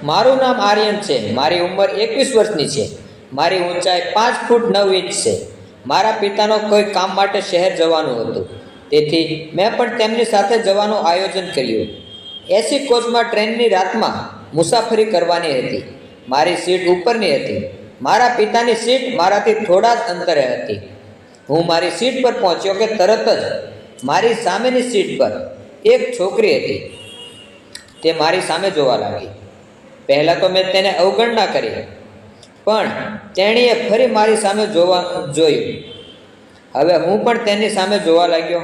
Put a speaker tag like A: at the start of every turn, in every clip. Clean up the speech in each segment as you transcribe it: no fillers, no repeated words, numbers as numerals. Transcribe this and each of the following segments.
A: મારું નામ આર્યન છે. મારી ઉંમર 21 વર્ષની છે. મારી ઊંચાઈ 5 ફૂટ 9 ઇંચ છે. મારા પિતાનો કોઈ કામ માટે શહેર જવાનું હતું, તેથી મેં પણ તેમની સાથે જવાનું આયોજન કર્યું. એસી કોચમાં ટ્રેનની રાતમાં મુસાફરી કરવાની હતી. મારી સીટ ઉપરની હતી. મારા પિતાની સીટ મારાથી થોડા જ અંતરે હતી. હું મારી સીટ પર પહોંચ્યો કે તરત જ મારી સામેની સીટ પર એક છોકરી હતી. તે મારી સામે જોવા લાગી. પહેલાં તો મેં તેને અવગણના કરી, પણ તેણીએ ફરી મારી સામે જોયું. હવે હું પણ તેની સામે જોવા લાગ્યો.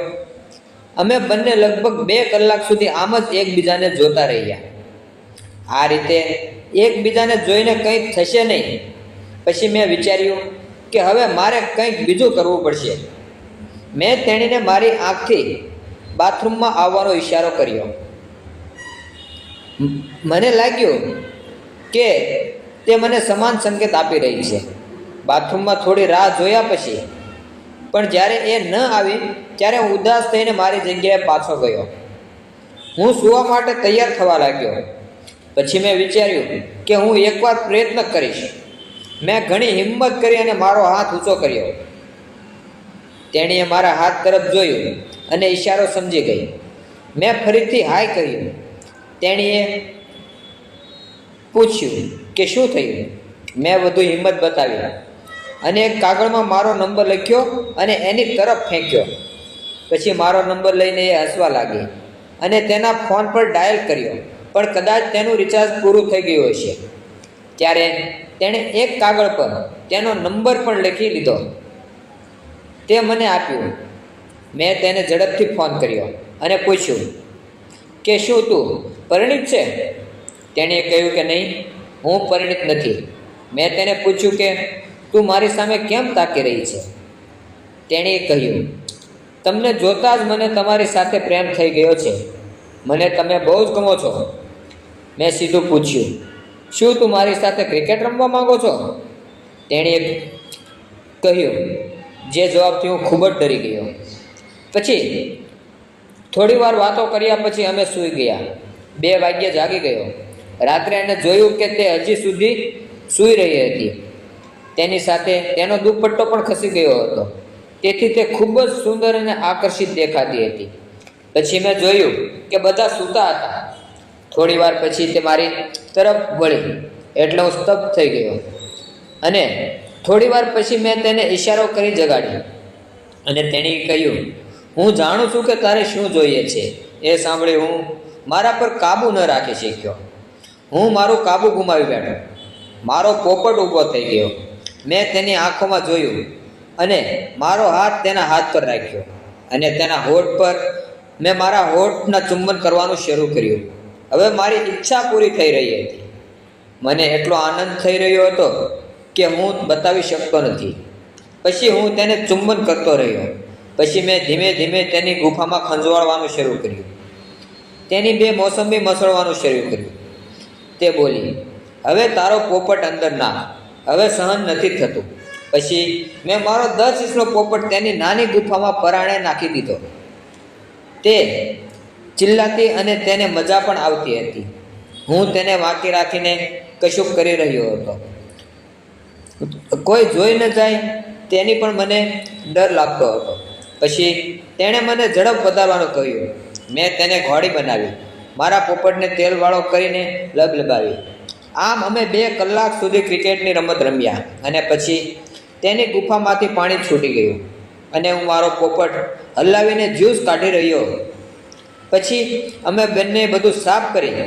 A: અમે બંને લગભગ 2 કલાક સુધી આમ જ એકબીજાને જોતા રહ્યા. આ રીતે એકબીજાને જોઈને કંઈક થશે નહીં. પછી મેં વિચાર્યું કે હવે મારે કંઈક બીજું કરવું પડશે. મેં તેણીને મારી આંખથી બાથરૂમમાં આવવાનો ઈશારો કર્યો. મને લાગ્યું કે તે મને સમાન સંકેત આપી રહી છે. બાથરૂમમાં થોડી રાહ જોયા પછી પણ જ્યારે એ ન આવી ત્યારે હું ઉદાસ થઈને મારી જગ્યાએ પાછો ગયો. હું સૂવા માટે તૈયાર થવા લાગ્યો. પછી મેં વિચાર્યું કે હું એકવાર પ્રયત્ન કરીશ. મેં ઘણી હિંમત કરી અને મારો હાથ ઊંચો કર્યો. તેણીએ મારા હાથ તરફ જોયું અને ઈશારો સમજી ગઈ. મેં ફરીથી હાય કહ્યું. તેણીએ પૂછ્યું કે શું થયું. મેં વધુ હિંમત બતાવી અને એક કાગળમાં મારો નંબર લખ્યો અને એની તરફ ફેંક્યો. પછી મારો નંબર લઈને એ હસવા લાગી અને તેના ફોન પર ડાયલ કર્યો, પણ કદાચ તેનું રિચાર્જ પૂરું થઈ ગયું હશે. ત્યારે તેણે એક કાગળ પર તેનો નંબર પણ લખી લીધો. તે મને આપ્યું. મેં તેને ઝડપથી ફોન કર્યો અને પૂછ્યું કે શું તું પરિણીત છે? તેણે કહ્યું કે નહીં, હું પરિણીત નથી. મેં તેને પૂછ્યું કે તું મારી સામે કેમ તાકી રહી છે? તેણીએ કહ્યું, તમને જોતાં જ મને તમારી સાથે પ્રેમ થઈ ગયો છે. મને તમે બહુ જ ગમો છો. મેં સીધું પૂછ્યું, શું તું મારી સાથે ક્રિકેટ રમવા માંગો છો? તેણીએ કહ્યું, જે જવાબથી હું ખૂબ જ ડરી ગયો. પછી થોડી વાર વાતો કર્યા પછી અમે સૂઈ ગયા. 2 વાગ્યે જાગી ગયો. રાત્રે એને જોયું કે તે હજી સુધી સૂઈ રહી હતી. તેની સાથે તેનો દુપટ્ટો પણ ખસી ગયો હતો, તેથી તે ખૂબ જ સુંદર અને આકર્ષિત દેખાતી હતી. પછી મેં જોયું કે બધા સૂતા હતા. થોડી વાર પછી તે મારી તરફ વળી એટલે હું સ્તબ્ધ થઈ ગયો. અને થોડી વાર પછી મેં તેને ઈશારો કરી જગાડી અને તેણે કહ્યું, હું જાણું છું કે તારે શું જોઈએ છે. એ સાંભળી હું મારા પર કાબૂ ન રાખી શક્યો. હું મારું કાબૂ ગુમાવી બેઠો. મારો પોપટ ઊભો થઈ ગયો. મેં તેની આંખોમાં જોયું અને મારો હાથ તેના હાથ પર રાખ્યો અને તેના હોઠ પર મેં મારા હોઠના ચુંબન કરવાનું શરૂ કર્યું. હવે મારી ઈચ્છા પૂરી થઈ રહી હતી. મને એટલો આનંદ થઈ રહ્યો હતો કે હું બતાવી શકતો નથી. પછી હું તેને ચુંબન કરતો રહ્યો. પછી મેં ધીમે ધીમે તેની ગુફામાં ખંજવાળવાનું શરૂ કર્યું. તેની 2 મોસંબી મસળવાનું શરૂ કર્યું. તે બોલી, હવે તારો પોપટ અંદર નાખ, હવે સહન નથી થતું. પછી મેં મારો 10 ઇંચનો પોપટ તેની નાની ગુફામાં પરાણે નાખી દીધો. તે ચિલ્લાતી અને તેને મજા પણ આવતી હતી. હું તેને વાંકી રાખીને કશુંક કરી રહ્યો હતો. કોઈ જોઈ ન જાય તેની પણ મને ડર લાગતો હતો. પછી તેણે મને ઝડપ વધારવાનું કહ્યું. મેં તેને ઘોડી બનાવી, મારા પોપટને તેલવાળો કરીને લબલબાવી. આમ અમે 2 કલાક સુધી ક્રિકેટની રમત રમ્યા અને પછી તેની ગુફામાંથી પાણી છૂટી ગયું અને હું મારો પોપટ હલાવીને જ્યુસ કાઢી રહ્યો. પછી અમે બંને બધું સાફ કરી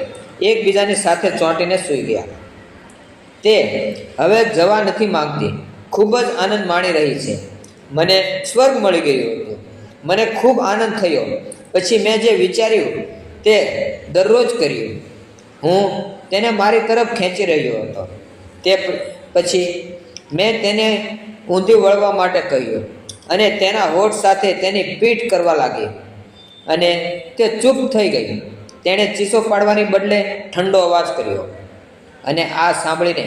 A: એકબીજાની સાથે ચોંટીને સૂઈ ગયા. તે હવે જવા નથી માંગતી. ખૂબ જ આનંદ માણી રહી છે. મને સ્વર્ગ મળી ગયું હતું. મને ખૂબ આનંદ થયો. પછી મેં જે વિચાર્યું તે દરરોજ કર્યું. હું તેને મારી તરફ ખેંચી રહ્યો હતો. તે પછી મેં તેને ઊંધી વળવા માટે કહ્યું અને તેના હોઠ સાથે તેની પીઠ કરવા લાગી અને તે ચૂપ થઈ ગઈ. તેણે ચીસો પાડવાની બદલે ઠંડો અવાજ કર્યો અને આ સાંભળીને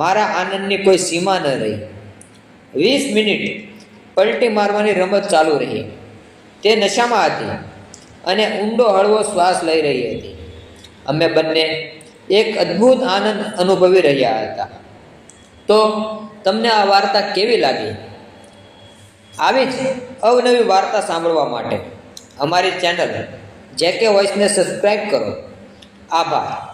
A: મારા આનંદની કોઈ સીમા ન રહી. 20 મિનિટ પલટી મારવાની રમત ચાલુ રહી. તે નશામાં હતી અને ઊંડો હળવો શ્વાસ લઈ રહી હતી. અમે બંને એક અદ્ભુત આનંદ અનુભવી રહ્યા હતા. તો તમને આ વાર્તા કેવી લાગી? આવી જ અવનવી વાર્તા સાંભળવા માટે અમારી ચેનલ જેકે વોઇસને સબસ્ક્રાઈબ કરો. આભાર.